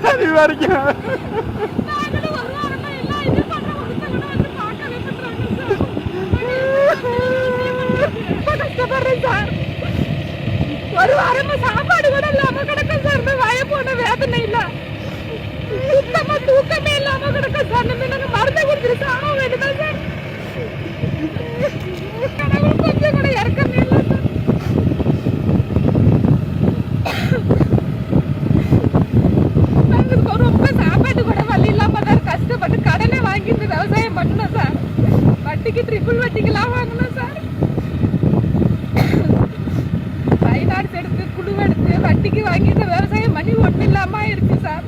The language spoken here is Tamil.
சரி வரைக்கும் கஷ்டப்படுறேன் சார். ஒரு வாரமா சாப்பாடு கூட இல்லாம கிடக்கும் சார். இந்த வய போன வேதனை இல்ல, சுத்தமா தூக்கமே இல்லாம கிடக்கும் சார். நம்ம மருந்தை கொடுத்துட்டு சாணம் வேண்டுதான் சார். கடவுள் கொஞ்சம் கூட இறக்கமே இல்லை சார். நாங்க ரொம்ப சாப்பாடு கூட வழி இல்லாம தான் கஷ்டப்பட்டு கடனை வாங்கி இந்த விவசாயம் பண்ணணும் சார். வட்டிக்கு ட்ரிபிள் வட்டிக்கெல்லாம் வாங்கணும் சார். ஃபைனான்ஸ் எடுத்து குழு எடுத்து வட்டிக்கு வாங்கி இந்த விவசாயம் பண்ணி ஒன்றும் இல்லாம ஆயிடுச்சு சார்.